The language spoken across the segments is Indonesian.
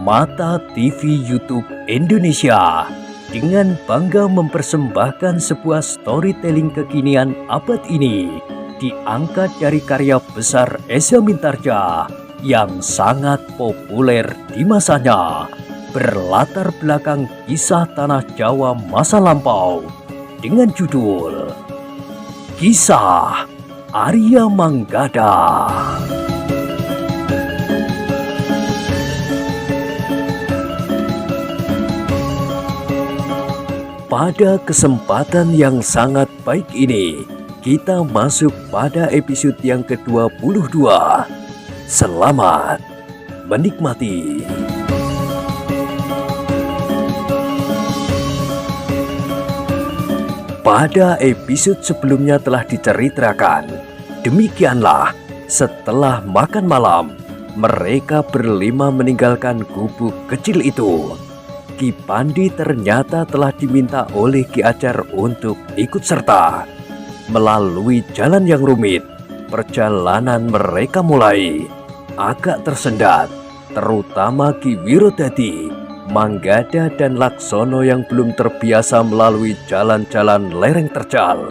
Permata TV YouTube Indonesia dengan bangga mempersembahkan sebuah storytelling kekinian abad ini diangkat dari karya besar Eza Mintarja yang sangat populer di masanya, berlatar belakang kisah tanah Jawa masa lampau dengan judul Kisah Arya Manggada. Pada kesempatan yang sangat baik ini, kita masuk pada episode yang ke-22. Selamat menikmati. Pada episode sebelumnya telah diceritakan, demikianlah setelah makan malam, mereka berlima meninggalkan gubuk kecil itu. Ki Pandi ternyata telah diminta oleh Ki Ajar untuk ikut serta. Melalui jalan yang rumit, perjalanan mereka mulai agak tersendat, terutama Ki Wirodadi, Manggada dan Laksono yang belum terbiasa melalui jalan-jalan lereng terjal,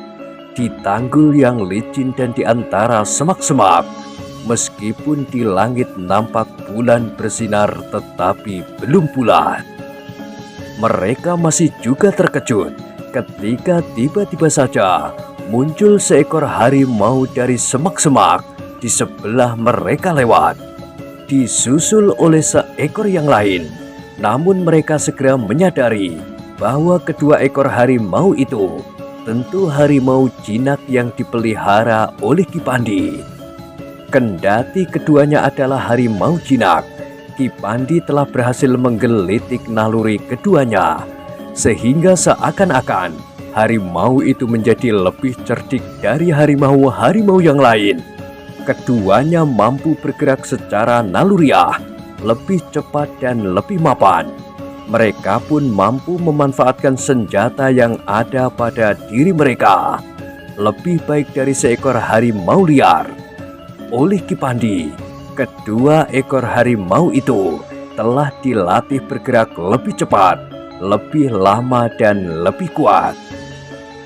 di tanggul yang licin dan di antara semak-semak. Meskipun di langit nampak bulan bersinar tetapi belum bulat. Mereka masih juga terkejut ketika tiba-tiba saja muncul seekor harimau dari semak-semak di sebelah mereka lewat, disusul oleh seekor yang lain. Namun mereka segera menyadari bahwa kedua ekor harimau itu tentu harimau jinak yang dipelihara oleh Ki Pandi. Kendati keduanya adalah harimau jinak, Ki Pandi telah berhasil menggelitik naluri keduanya, sehingga seakan-akan harimau itu menjadi lebih cerdik dari harimau-harimau yang lain. Keduanya mampu bergerak secara naluriah, lebih cepat dan lebih mapan. Mereka pun mampu memanfaatkan senjata yang ada pada diri mereka, lebih baik dari seekor harimau liar. Oleh Ki Pandi, kedua ekor harimau itu telah dilatih bergerak lebih cepat, lebih lama dan lebih kuat.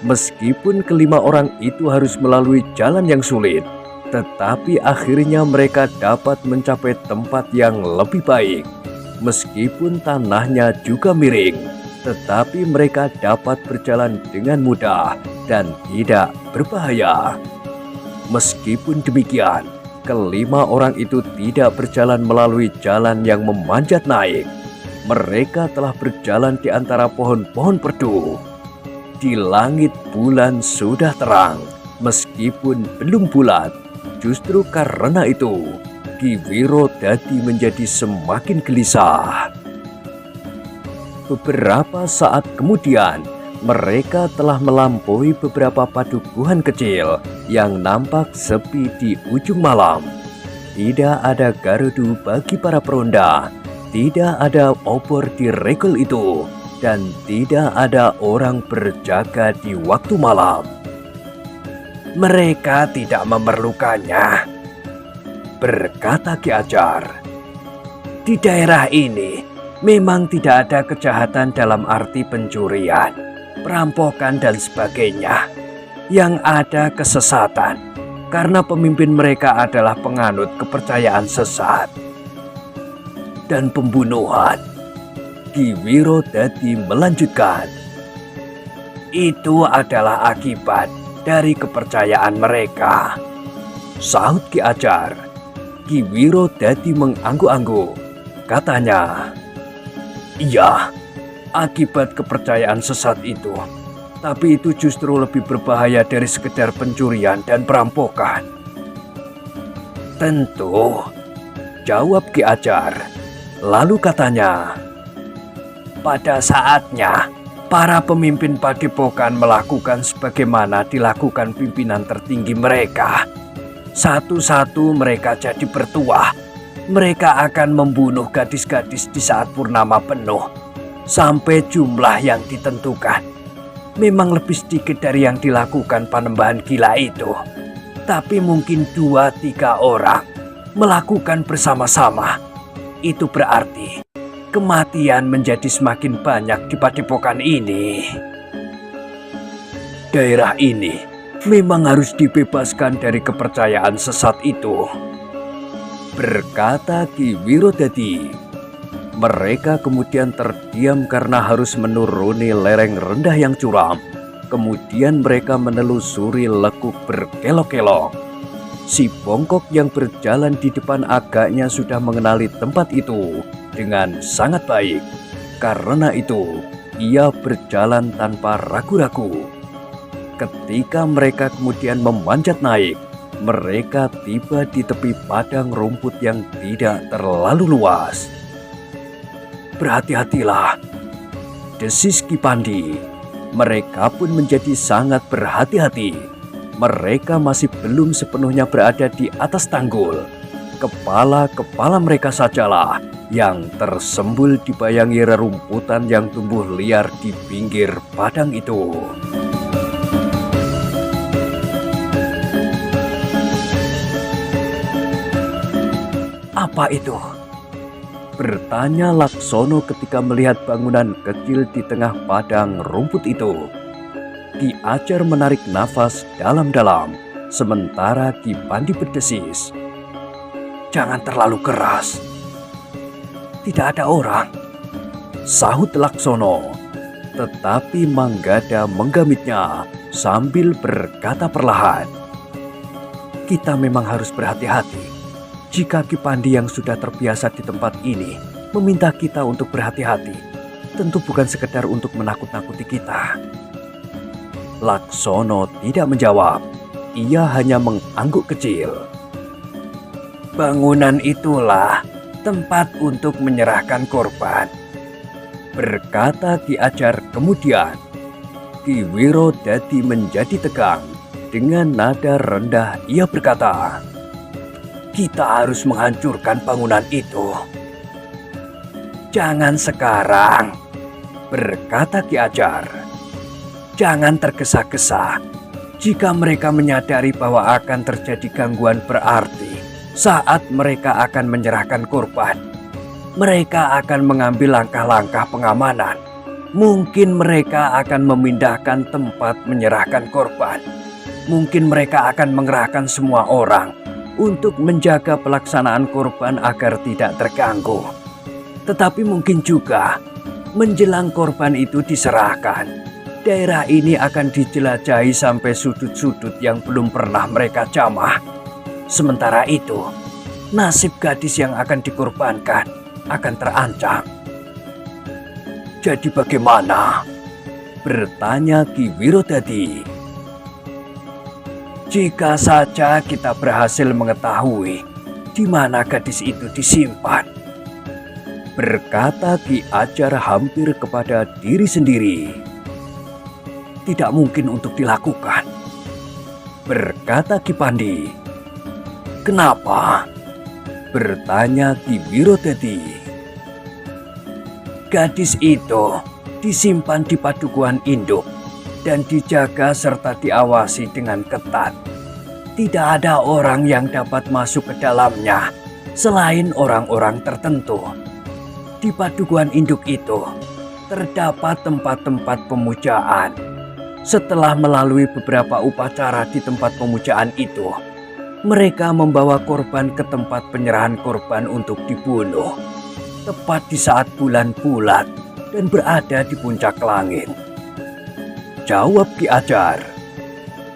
Meskipun kelima orang itu harus melalui jalan yang sulit, tetapi akhirnya mereka dapat mencapai tempat yang lebih baik. Meskipun tanahnya juga miring, tetapi mereka dapat berjalan dengan mudah dan tidak berbahaya. Meskipun demikian, kelima orang itu tidak berjalan melalui jalan yang memanjat naik. Mereka telah berjalan di antara pohon-pohon perdu. Di langit bulan sudah terang, meskipun belum bulat. Justru karena itu, Ki Wirodadi menjadi semakin gelisah. Beberapa saat kemudian, mereka telah melampaui beberapa padukuhan kecil yang nampak sepi di ujung malam. Tidak ada gardu bagi para peronda, tidak ada obor di regol itu, dan tidak ada orang berjaga di waktu malam. Mereka tidak memerlukannya, berkata Ki Ajar. Di daerah ini memang tidak ada kejahatan dalam arti pencurian, perampokan dan sebagainya. Yang ada kesesatan, karena pemimpin mereka adalah penganut kepercayaan sesat dan pembunuhan. Ki Wirodadi melanjutkan, itu adalah akibat dari kepercayaan mereka, sahut Ki Ajar. Ki Wirodadi mengangguk-angguk. Katanya, iya, akibat kepercayaan sesat itu. Tapi itu justru lebih berbahaya dari sekedar pencurian dan perampokan. Tentu, jawab Ki Ajar. Lalu katanya, pada saatnya para pemimpin padepokan melakukan sebagaimana dilakukan pimpinan tertinggi mereka. Satu-satu mereka jadi bertuah. Mereka akan membunuh gadis-gadis di saat purnama penuh, sampai jumlah yang ditentukan. Memang lebih sedikit dari yang dilakukan Panembahan Gila itu. Tapi mungkin 2-3 orang melakukan bersama-sama. Itu berarti kematian menjadi semakin banyak di padepokan ini. Daerah ini memang harus dibebaskan dari kepercayaan sesat itu, berkata Ki Wirodadi. Mereka kemudian terdiam karena harus menuruni lereng rendah yang curam. Kemudian mereka menelusuri lekuk berkelok-kelok. Si bongkok yang berjalan di depan agaknya sudah mengenali tempat itu dengan sangat baik. Karena itu, ia berjalan tanpa ragu-ragu. Ketika mereka kemudian memanjat naik, mereka tiba di tepi padang rumput yang tidak terlalu luas. "Berhati-hatilah," desis Ki Pandi. Mereka pun menjadi sangat berhati-hati. Mereka masih belum sepenuhnya berada di atas tanggul. Kepala-kepala mereka sajalah yang tersembul dibayangi rerumputan yang tumbuh liar di pinggir padang itu. "Apa itu?" bertanya Laksono ketika melihat bangunan kecil di tengah padang rumput itu. Ki Ajar menarik nafas dalam-dalam, sementara Ki Pandi berdesis, "Jangan terlalu keras." "Tidak ada orang," sahut Laksono. Tetapi Manggada menggamitnya sambil berkata perlahan, "Kita memang harus berhati-hati. Jika Ki Pandi yang sudah terbiasa di tempat ini meminta kita untuk berhati-hati, tentu bukan sekedar untuk menakut-nakuti kita." Laksono tidak menjawab. Ia hanya mengangguk kecil. "Bangunan itulah tempat untuk menyerahkan korban," berkata Ki Ajar kemudian. Ki Wirodadi menjadi tegang. Dengan nada rendah ia berkata, "Kita harus menghancurkan bangunan itu." "Jangan sekarang," berkata Ki Ajar. "Jangan tergesa-gesa. Jika mereka menyadari bahwa akan terjadi gangguan berarti saat mereka akan menyerahkan korban, mereka akan mengambil langkah-langkah pengamanan. Mungkin mereka akan memindahkan tempat menyerahkan korban. Mungkin mereka akan mengerahkan semua orang untuk menjaga pelaksanaan korban agar tidak terganggu. Tetapi mungkin juga menjelang korban itu diserahkan, daerah ini akan dijelajahi sampai sudut-sudut yang belum pernah mereka jamah. Sementara itu, nasib gadis yang akan dikorbankan akan terancam." "Jadi bagaimana?" bertanya Ki Wirodadi. "Jika saja kita berhasil mengetahui di mana gadis itu disimpan," berkata Ki Ajar hampir kepada diri sendiri. "Tidak mungkin untuk dilakukan," berkata Ki Pandi. "Kenapa?" bertanya Ki Wirodadi. "Gadis itu disimpan di padukuhan induk dan dijaga serta diawasi dengan ketat. Tidak ada orang yang dapat masuk ke dalamnya selain orang-orang tertentu. Di padukuhan induk itu terdapat tempat-tempat pemujaan. Setelah melalui beberapa upacara di tempat pemujaan itu, mereka membawa korban ke tempat penyerahan korban untuk dibunuh, tepat di saat bulan bulat dan berada di puncak langit," jawab Ki Ajar.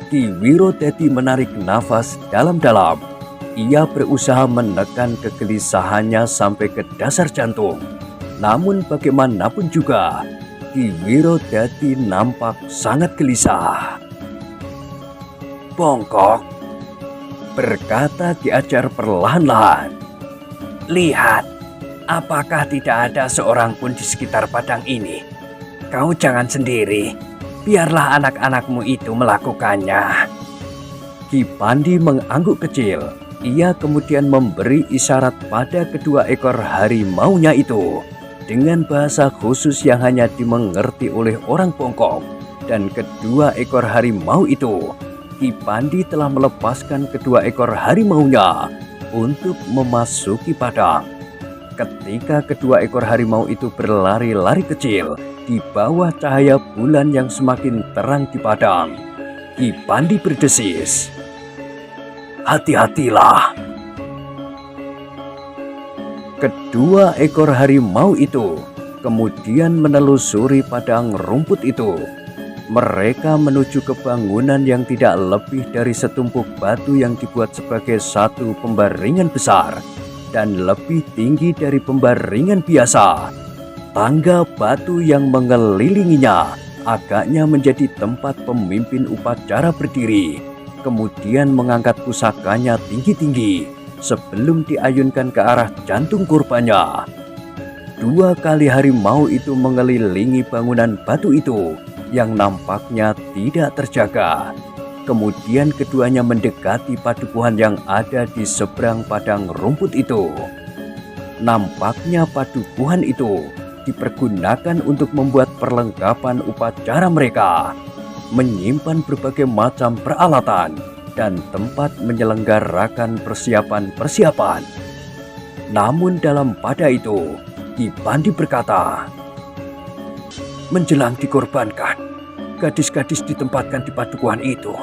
Ki Wirodadi menarik nafas dalam-dalam. Ia berusaha menekan kegelisahannya sampai ke dasar jantung. Namun bagaimanapun juga, Ki Wirodadi nampak sangat gelisah. "Bongkok," berkata Ki Ajar perlahan-lahan, "lihat, apakah tidak ada seorang pun di sekitar padang ini? Kau jangan sendiri, biarlah anak-anakmu itu melakukannya." Ki Pandi mengangguk kecil. Ia kemudian memberi isyarat pada kedua ekor harimaunya itu dengan bahasa khusus yang hanya dimengerti oleh orang Bongkok. Dan kedua ekor harimau itu, Ki Pandi telah melepaskan kedua ekor harimaunya untuk memasuki padang. Ketika kedua ekor harimau itu berlari-lari kecil di bawah cahaya bulan yang semakin terang di padang, Ki Pandi berdesis, "Hati-hatilah." Kedua ekor harimau itu kemudian menelusuri padang rumput itu. Mereka menuju ke bangunan yang tidak lebih dari setumpuk batu yang dibuat sebagai satu pembaringan besar dan lebih tinggi dari pembaringan biasa. Tangga batu yang mengelilinginya agaknya menjadi tempat pemimpin upacara berdiri, kemudian mengangkat pusakanya tinggi-tinggi sebelum diayunkan ke arah jantung korbannya. 2 kali harimau itu mengelilingi bangunan batu itu yang nampaknya tidak terjaga. Kemudian keduanya mendekati padukuhan yang ada di seberang padang rumput itu. Nampaknya padukuhan itu dipergunakan untuk membuat perlengkapan upacara mereka, menyimpan berbagai macam peralatan dan tempat menyelenggarakan persiapan-persiapan. Namun dalam pada itu, Ki Pandi berkata, "Menjelang dikorbankan, gadis-gadis ditempatkan di padukuhan itu.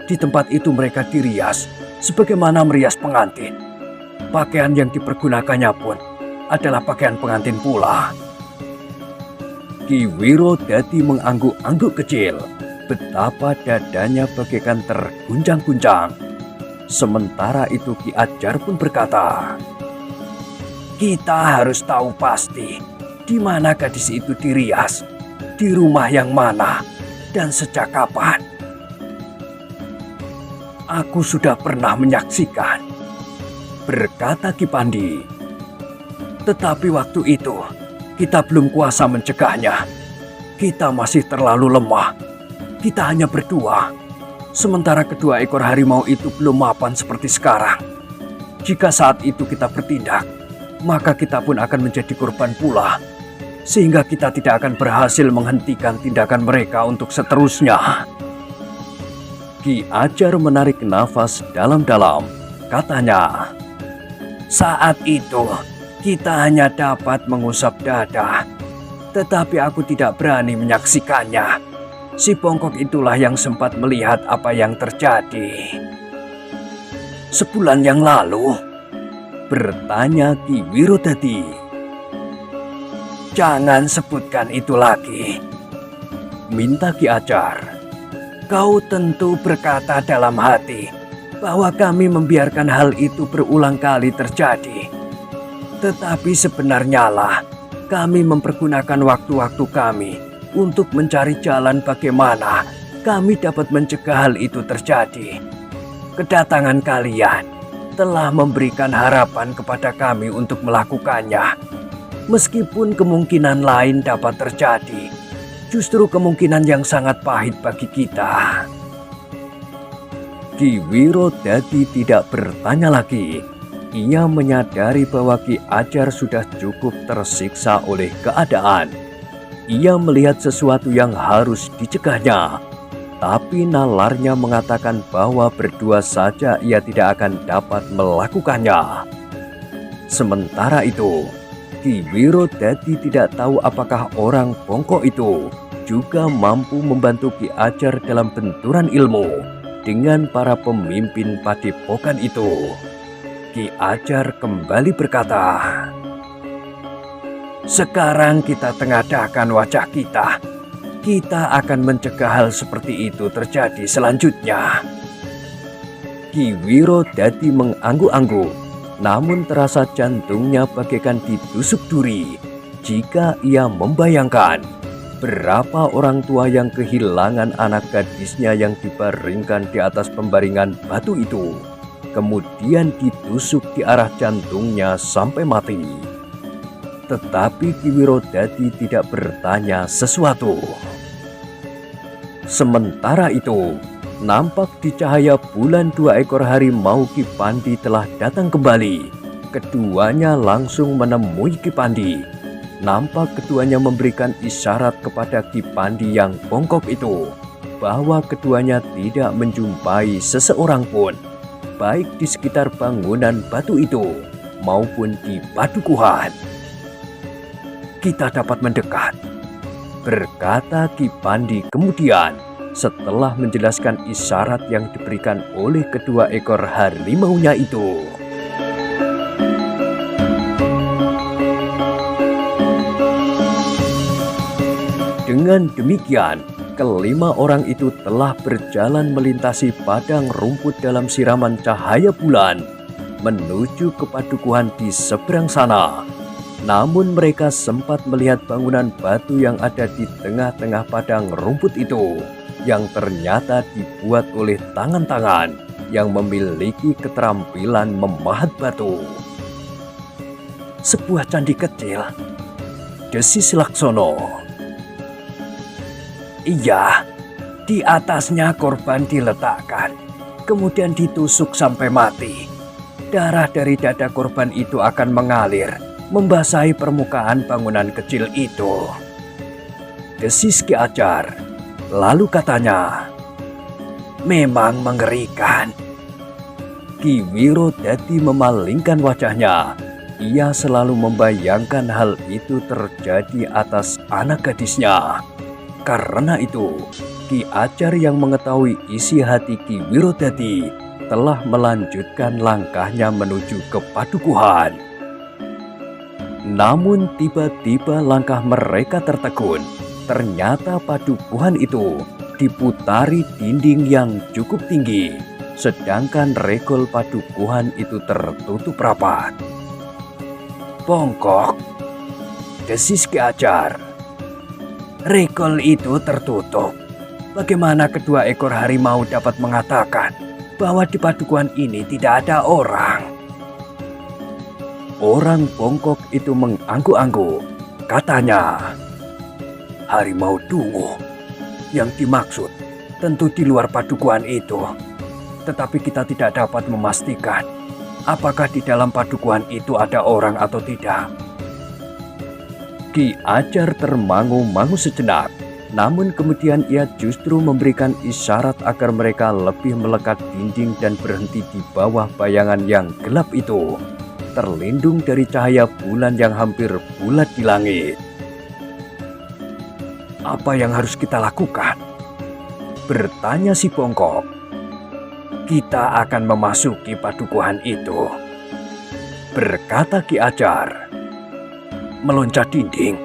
Di tempat itu mereka dirias sebagaimana merias pengantin. Pakaian yang dipergunakannya pun adalah pakaian pengantin pula." Ki Wiro Dadi mengangguk-angguk kecil, betapa dadanya bagaikan terguncang-guncang. Sementara itu Ki Ajar pun berkata, "Kita harus tahu pasti di mana gadis itu dirias, di rumah yang mana, dan sejak kapan." "Aku sudah pernah menyaksikan," berkata Ki Pandi. "Tetapi waktu itu kita belum kuasa mencegahnya. Kita masih terlalu lemah. Kita hanya berdua, sementara kedua ekor harimau itu belum mapan seperti sekarang. Jika saat itu kita bertindak, maka kita pun akan menjadi korban pula, sehingga kita tidak akan berhasil menghentikan tindakan mereka untuk seterusnya." Ki Ajar menarik nafas dalam-dalam. Katanya, "Saat itu kita hanya dapat mengusap dada, tetapi aku tidak berani menyaksikannya. Si bongkok itulah yang sempat melihat apa yang terjadi." "Sebulan yang lalu?" bertanya Ki Wiro Dadi. "Jangan sebutkan itu lagi," minta Ki Ajar. "Kau tentu berkata dalam hati bahwa kami membiarkan hal itu berulang kali terjadi. Tetapi sebenarnya lah kami mempergunakan waktu-waktu kami untuk mencari jalan bagaimana kami dapat mencegah hal itu terjadi. Kedatangan kalian telah memberikan harapan kepada kami untuk melakukannya. Meskipun kemungkinan lain dapat terjadi, justru kemungkinan yang sangat pahit bagi kita." Ki Wiro Dadi tidak bertanya lagi. Ia menyadari bahwa Ki Ajar sudah cukup tersiksa oleh keadaan. Ia melihat sesuatu yang harus dicegahnya, tapi nalarnya mengatakan bahwa berdua saja ia tidak akan dapat melakukannya. Sementara itu, Ki Wiro Dadi tidak tahu apakah orang bongkok itu juga mampu membantu Ki Ajar dalam benturan ilmu dengan para pemimpin padepokan itu. Ki Ajar kembali berkata, "Sekarang kita tengadahkan wajah kita. Kita akan mencegah hal seperti itu terjadi selanjutnya." Ki Wiro Dadi mengangguk-angguk, namun terasa jantungnya bagaikan ditusuk duri jika ia membayangkan berapa orang tua yang kehilangan anak gadisnya yang dibaringkan di atas pembaringan batu itu, kemudian ditusuk di arah jantungnya sampai mati. Tetapi Ki Wiro Dadi tidak bertanya sesuatu. Sementara itu, nampak di cahaya bulan 2 ekor harimau Ki Pandi telah datang kembali. Keduanya langsung menemui Ki Pandi. Nampak keduanya memberikan isyarat kepada Ki Pandi yang bongkok itu bahwa keduanya tidak menjumpai seseorang pun, baik di sekitar bangunan batu itu maupun di padukuhan. Kita dapat mendekat, berkata Ki Pandi kemudian setelah menjelaskan isyarat yang diberikan oleh kedua ekor harimaunya itu. Dengan demikian, kelima orang itu telah berjalan melintasi padang rumput dalam siraman cahaya bulan menuju ke padukuhan di seberang sana. Namun mereka sempat melihat bangunan batu yang ada di tengah-tengah padang rumput itu, yang ternyata dibuat oleh tangan-tangan yang memiliki keterampilan memahat batu. Sebuah candi kecil, desis Laksono. Iya, di atasnya korban diletakkan, kemudian ditusuk sampai mati. Darah dari dada korban itu akan mengalir, membasahi permukaan bangunan kecil itu. Desis Ki Ajar. Lalu katanya, memang mengerikan. Ki Wirodadi memalingkan wajahnya. Ia selalu membayangkan hal itu terjadi atas anak gadisnya. Karena itu, Ki Ajar yang mengetahui isi hati Ki Wirodadi telah melanjutkan langkahnya menuju ke padukuhan. Namun tiba-tiba langkah mereka tertegun. Ternyata padukuhan itu diputari dinding yang cukup tinggi, sedangkan regol padukuhan itu tertutup rapat. Bongkok, desis Ki Ajar. Regol itu tertutup. Bagaimana kedua ekor harimau dapat mengatakan bahwa di padukuhan ini tidak ada orang? Orang bongkok itu mengangguk-angguk. Katanya, harimau dungu yang dimaksud tentu di luar padukuhan itu. Tetapi kita tidak dapat memastikan apakah di dalam padukuhan itu ada orang atau tidak. Ki Ajar termangu-mangu sejenak. Namun kemudian ia justru memberikan isyarat agar mereka lebih melekat dinding dan berhenti di bawah bayangan yang gelap itu, terlindung dari cahaya bulan yang hampir bulat di langit. Apa yang harus kita lakukan? Bertanya si bongkok. Kita akan memasuki padukuhan itu, berkata Ki Ajar. Meloncat dinding?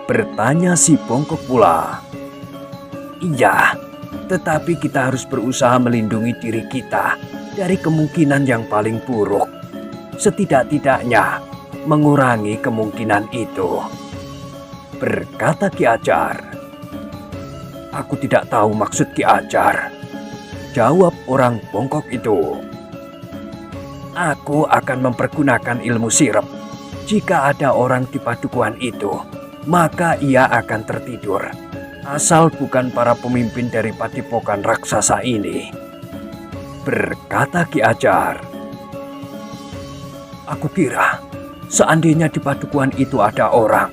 Bertanya si bongkok pula. Iya, tetapi kita harus berusaha melindungi diri kita dari kemungkinan yang paling buruk. Setidak-tidaknya mengurangi kemungkinan itu, berkata Ki Ajar. Aku tidak tahu maksud Ki Ajar, jawab orang bongkok itu. Aku akan mempergunakan ilmu sirep. Jika ada orang di padukuhan itu, maka ia akan tertidur. Asal bukan para pemimpin dari padepokan raksasa ini, berkata Ki Ajar. Aku kira seandainya di padukuhan itu ada orang,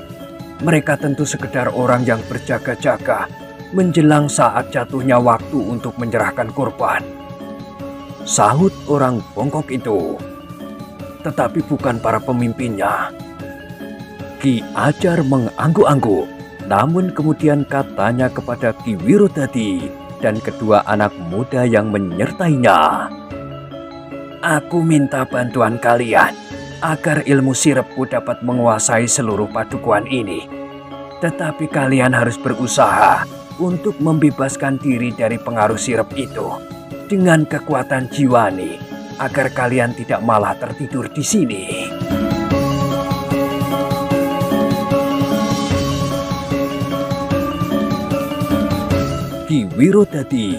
mereka tentu sekedar orang yang berjaga-jaga menjelang saat jatuhnya waktu untuk menyerahkan korban, sahut orang bongkok itu. Tetapi bukan para pemimpinnya. Ki Ajar mengangguk-angguk, namun kemudian katanya kepada Ki Wirodadi dan kedua anak muda yang menyertainya. Aku minta bantuan kalian agar ilmu sirepku dapat menguasai seluruh padukuhan ini. Tetapi kalian harus berusaha untuk membebaskan diri dari pengaruh sirep itu dengan kekuatan jiwani, agar kalian tidak malah tertidur di sini. Ki Wirodadi,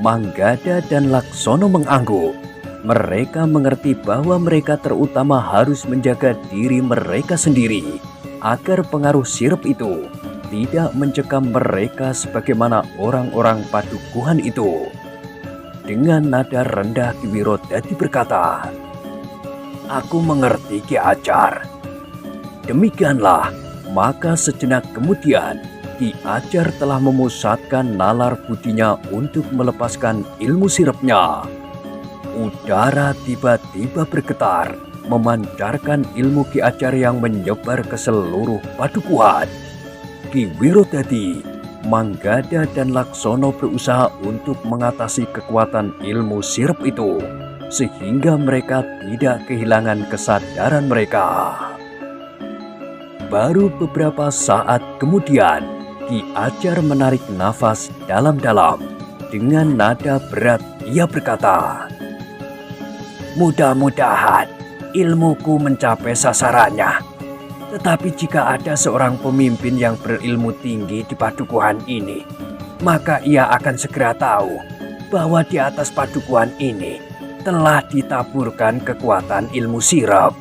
Manggada dan Laksono mengangguk. Mereka mengerti bahwa mereka terutama harus menjaga diri mereka sendiri agar pengaruh sirep itu tidak mencekam mereka sebagaimana orang-orang padukuhan itu. Dengan nada rendah Ki Wirodadi berkata, Aku mengerti Ki Ajar. Demikianlah, maka sejenak kemudian Ki Ajar telah memusatkan nalar budinya untuk melepaskan ilmu sirepnya. Udara tiba-tiba bergetar memancarkan ilmu Ki Acar yang menyebar ke seluruh padukuhan. Ki Wirodadi, Manggada dan Laksono berusaha untuk mengatasi kekuatan ilmu sirep itu, sehingga mereka tidak kehilangan kesadaran mereka. Baru beberapa saat kemudian, Ki Acar menarik nafas dalam-dalam. Dengan nada berat ia berkata, "Mudah-mudahan ilmuku mencapai sasarannya. Tetapi jika ada seorang pemimpin yang berilmu tinggi di padukuhan ini, maka ia akan segera tahu bahwa di atas padukuhan ini telah ditaburkan kekuatan ilmu sirap."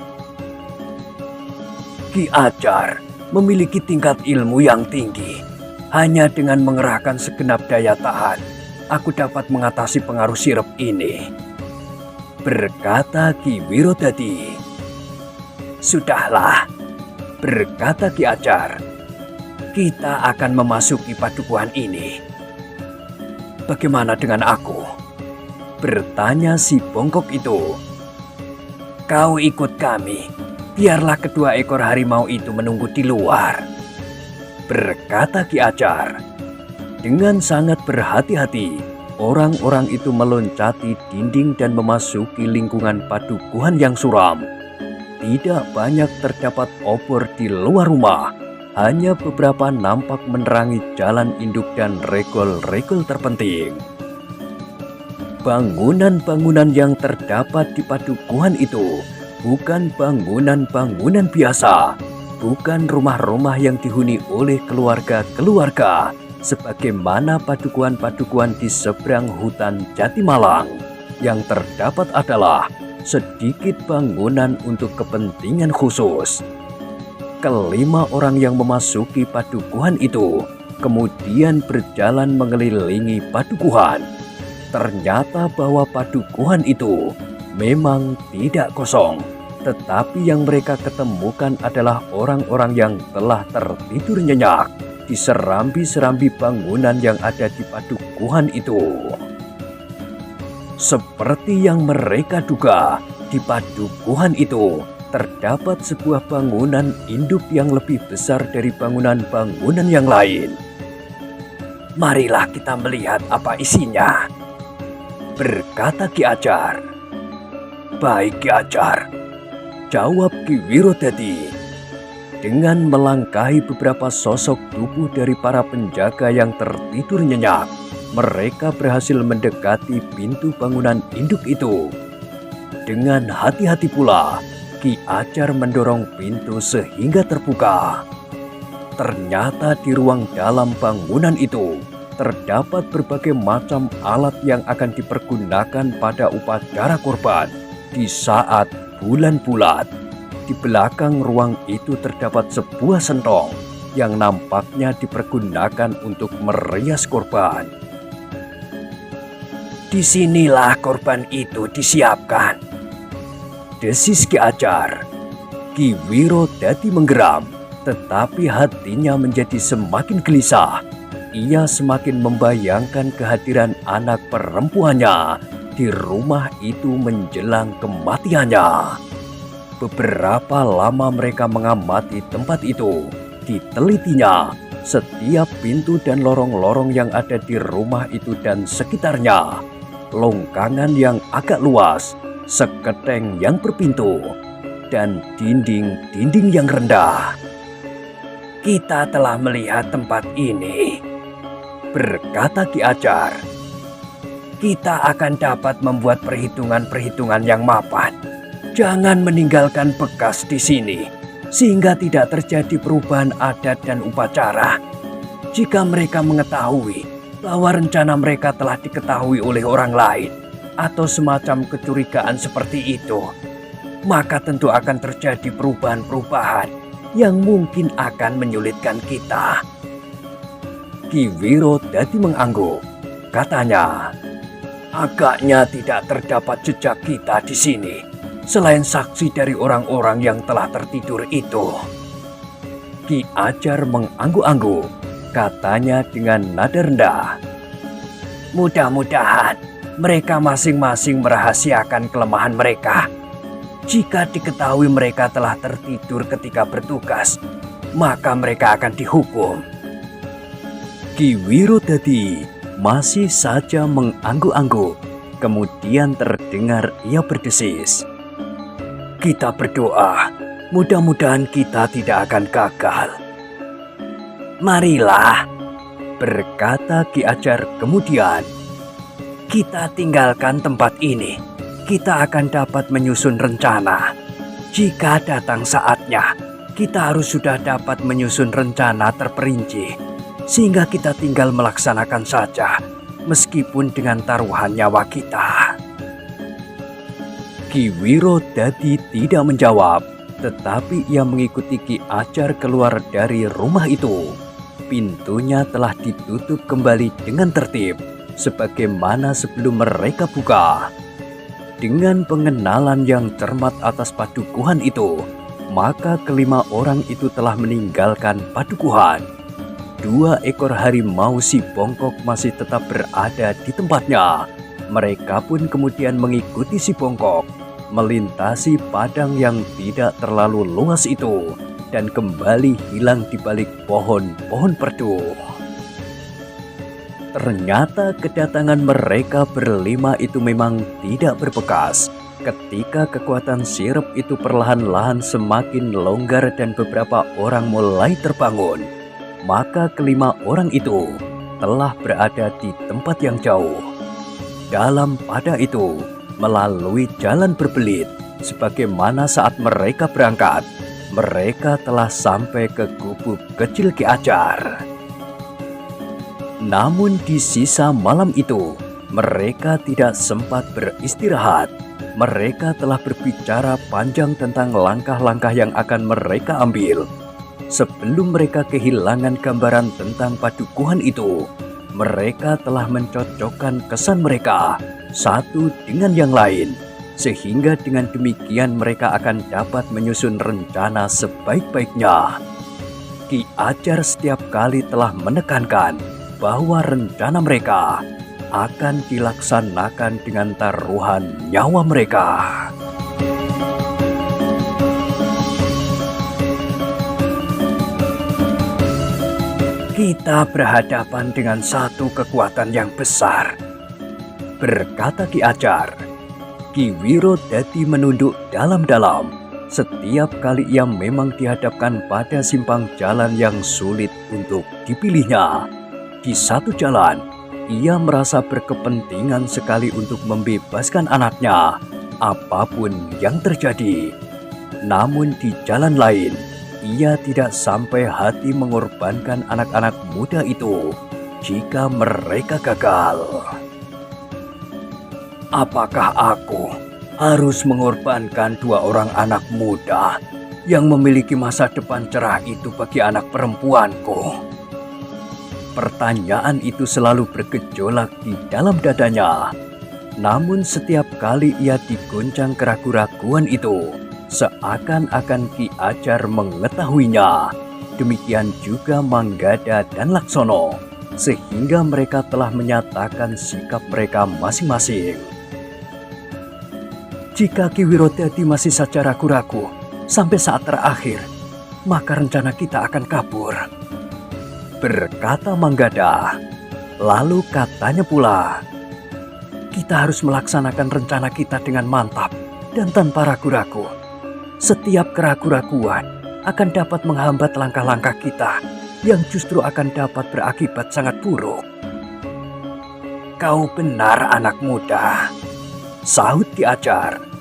Ki Acar memiliki tingkat ilmu yang tinggi. Hanya dengan mengerahkan segenap daya tahan, aku dapat mengatasi pengaruh sirap ini, berkata Ki Wirodadi. "Sudahlah," berkata Ki Acar, "kita akan memasuki padukuhan ini." "Bagaimana dengan aku?" bertanya si bongkok itu. "Kau ikut kami, biarlah kedua ekor harimau itu menunggu di luar," berkata Ki Acar. Dengan sangat berhati-hati, orang-orang itu meloncati dinding dan memasuki lingkungan padukuhan yang suram. Tidak banyak terdapat obor di luar rumah, hanya beberapa nampak menerangi jalan induk dan regol-regol terpenting. Bangunan-bangunan yang terdapat di padukuhan itu bukan bangunan-bangunan biasa, bukan rumah-rumah yang dihuni oleh keluarga-keluarga, sebagaimana padukuhan-padukuhan di seberang hutan Jatimalang. Yang terdapat adalah sedikit bangunan untuk kepentingan khusus. Kelima orang yang memasuki padukuhan itu kemudian berjalan mengelilingi padukuhan. Ternyata bahwa padukuhan itu memang tidak kosong, tetapi yang mereka ketemukan adalah orang-orang yang telah tertidur nyenyak di serambi-serambi bangunan yang ada di padukuhan itu. Seperti yang mereka duga, di padukuhan itu terdapat sebuah bangunan induk yang lebih besar dari bangunan-bangunan yang lain. "Marilah kita melihat apa isinya," berkata Ki Acar. "Baik Ki Acar," jawab Ki Wirodadi. Dengan melangkahi beberapa sosok tubuh dari para penjaga yang tertidur nyenyak, mereka berhasil mendekati pintu bangunan induk itu. Dengan hati-hati pula, Ki Acar mendorong pintu sehingga terbuka. Ternyata di ruang dalam bangunan itu terdapat berbagai macam alat yang akan dipergunakan pada upacara kurban di saat bulan bulat. Di belakang ruang itu terdapat sebuah sentong yang nampaknya dipergunakan untuk merias korban. "Disinilah korban itu disiapkan," desis Ki Acar. Ki Wirodadi menggeram, tetapi hatinya menjadi semakin gelisah. Ia semakin membayangkan kehadiran anak perempuannya di rumah itu menjelang kematiannya. Beberapa lama mereka mengamati tempat itu. Ditelitinya setiap pintu dan lorong-lorong yang ada di rumah itu dan sekitarnya. Longgangan yang agak luas, seketeng yang berpintu, dan dinding-dinding yang rendah. "Kita telah melihat tempat ini," berkata Ki Acar. "Kita akan dapat membuat perhitungan-perhitungan yang mapan. Jangan meninggalkan bekas di sini, sehingga tidak terjadi perubahan adat dan upacara. Jika mereka mengetahui bahwa rencana mereka telah diketahui oleh orang lain, atau semacam kecurigaan seperti itu, maka tentu akan terjadi perubahan-perubahan yang mungkin akan menyulitkan kita." Ki Wirodadi mengangguk. Katanya, "Agaknya tidak terdapat jejak kita di sini, selain saksi dari orang-orang yang telah tertidur itu." Ki Acar mengangguk-angguk. Katanya dengan nada rendah, "Mudah-mudahan mereka masing-masing merahasiakan kelemahan mereka. Jika diketahui mereka telah tertidur ketika bertugas, maka mereka akan dihukum. Ki Wirodadi masih saja mengangguk-angguk. Kemudian terdengar ia berdesis. Kita berdoa, mudah-mudahan kita tidak akan gagal. Marilah, berkata Ki Ajar kemudian. Kita tinggalkan tempat ini. Kita akan dapat menyusun rencana. Jika datang saatnya, kita harus sudah dapat menyusun rencana terperinci. Sehingga kita tinggal melaksanakan saja, meskipun dengan taruhan nyawa kita. Ki Wirodadi tidak menjawab, tetapi ia mengikuti Ki Ajar keluar dari rumah itu. Pintunya telah ditutup kembali dengan tertib, sebagaimana sebelum mereka buka. Dengan pengenalan yang cermat atas padukuhan itu, maka kelima orang itu telah meninggalkan padukuhan. 2 ekor harimau si bongkok masih tetap berada di tempatnya. Mereka pun kemudian mengikuti si bongkok, melintasi padang yang tidak terlalu luas itu, dan kembali hilang di balik pohon-pohon perdu. Ternyata kedatangan mereka berlima itu memang tidak berbekas. Ketika kekuatan sirup itu perlahan-lahan semakin longgar dan beberapa orang mulai terbangun, maka kelima orang itu telah berada di tempat yang jauh. Dalam pada itu, melalui jalan berbelit, sebagaimana saat mereka berangkat, mereka telah sampai ke gubuk kecil Ki Ajar. Namun di sisa malam itu, mereka tidak sempat beristirahat. Mereka telah berbicara panjang tentang langkah-langkah yang akan mereka ambil. Sebelum mereka kehilangan gambaran tentang padukuhan itu, mereka telah mencocokkan kesan mereka satu dengan yang lain, sehingga dengan demikian mereka akan dapat menyusun rencana sebaik-baiknya. Ki Ajar setiap kali telah menekankan bahwa rencana mereka akan dilaksanakan dengan taruhan nyawa mereka. Kita berhadapan dengan satu kekuatan yang besar, berkata Ki Ajar. Ki Wirodadi menunduk dalam-dalam. Setiap kali ia memang dihadapkan pada simpang jalan yang sulit untuk dipilihnya. Di satu jalan, ia merasa berkepentingan sekali untuk membebaskan anaknya, apapun yang terjadi. Namun di jalan lain, ia tidak sampai hati mengorbankan anak-anak muda itu jika mereka gagal. Apakah aku harus mengorbankan 2 orang anak muda yang memiliki masa depan cerah itu bagi anak perempuanku? Pertanyaan itu selalu bergejolak di dalam dadanya. Namun setiap kali ia diguncang keraguan-raguan itu, seakan-akan Ki Ajar mengetahuinya. Demikian juga Manggada dan Laksono, sehingga mereka telah menyatakan sikap mereka masing-masing. Jika Ki Wirodadi masih saja ragu-ragu sampai saat terakhir, maka rencana kita akan kabur, berkata Manggada. Lalu katanya pula, kita harus melaksanakan rencana kita dengan mantap dan tanpa ragu-ragu. Setiap keraguan-raguan akan dapat menghambat langkah-langkah kita yang justru akan dapat berakibat sangat buruk. Kau benar anak muda, sahut Ki Ajar.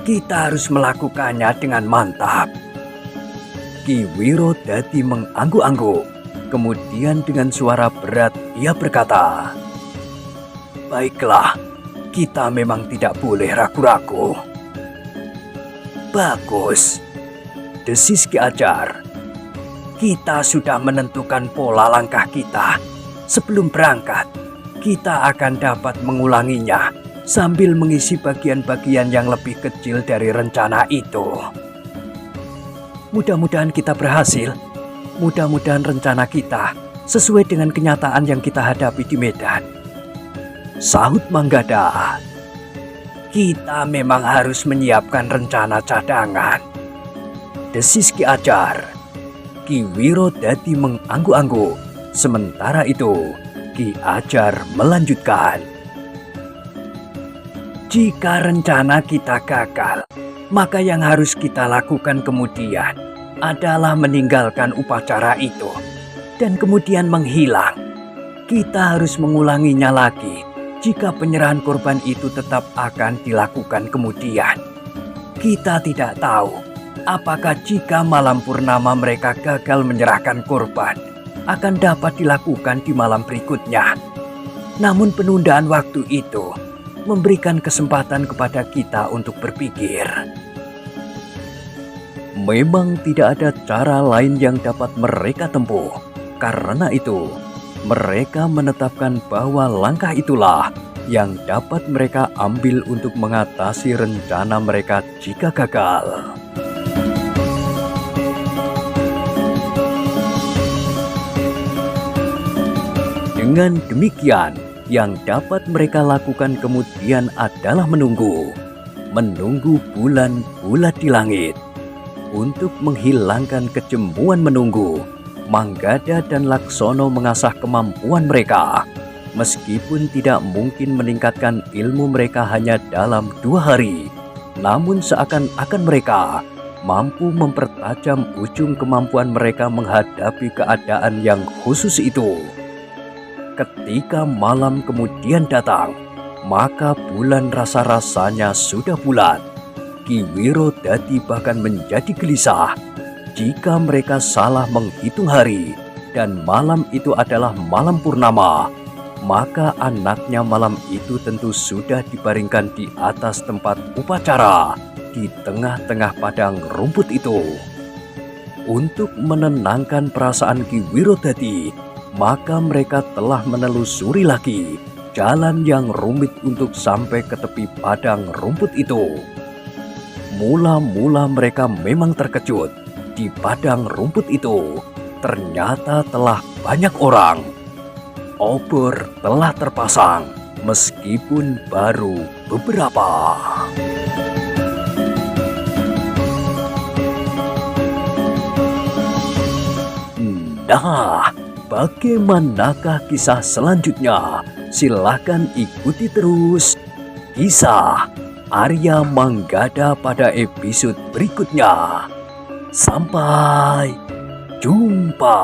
Kita harus melakukannya dengan mantap. Ki Wirodadi mengangguk-angguk. Kemudian dengan suara berat ia berkata, baiklah, kita memang tidak boleh ragu-ragu. Bagus, desis Ki Ajar. Kita sudah menentukan pola langkah kita. Sebelum berangkat, kita akan dapat mengulanginya sambil mengisi bagian-bagian yang lebih kecil dari rencana itu. Mudah-mudahan kita berhasil. Mudah-mudahan rencana kita sesuai dengan kenyataan yang kita hadapi di medan, sahut Manggada. Kita memang harus menyiapkan rencana cadangan, desis Ki Ajar. Ki Wiro dadi mengangguk-angguk. Sementara itu, Ki Ajar melanjutkan. Jika rencana kita gagal, maka yang harus kita lakukan kemudian adalah meninggalkan upacara itu dan kemudian menghilang. Kita harus mengulanginya lagi jika penyerahan korban itu tetap akan dilakukan kemudian. Kita tidak tahu apakah jika malam purnama mereka gagal menyerahkan korban akan dapat dilakukan di malam berikutnya. Namun penundaan waktu itu memberikan kesempatan kepada kita untuk berpikir. Memang tidak ada cara lain yang dapat mereka tempuh. Karena itu, mereka menetapkan bahwa langkah itulah yang dapat mereka ambil untuk mengatasi rencana mereka jika gagal. Dengan demikian, yang dapat mereka lakukan kemudian adalah menunggu bulan bulat di langit. Untuk menghilangkan kecemburuan menunggu, Manggada dan Laksono mengasah kemampuan mereka. Meskipun tidak mungkin meningkatkan ilmu mereka hanya dalam 2 hari, namun seakan-akan mereka mampu mempertajam ujung kemampuan mereka menghadapi keadaan yang khusus itu. Ketika malam kemudian datang, maka bulan rasa-rasanya sudah bulat. Ki Wiro dadi bahkan menjadi gelisah. Jika mereka salah menghitung hari dan malam itu adalah malam purnama, maka anaknya malam itu tentu sudah dibaringkan di atas tempat upacara di tengah-tengah padang rumput itu. Untuk menenangkan perasaan Ki Wiro dadi, maka mereka telah menelusuri lagi jalan yang rumit untuk sampai ke tepi padang rumput itu. Mula-mula mereka memang terkejut. Di padang rumput itu ternyata telah banyak orang. Obor telah terpasang meskipun baru beberapa. Nah, bagaimanakah kisah selanjutnya? Silahkan ikuti terus kisah Arya Manggada pada episode berikutnya. Sampai jumpa.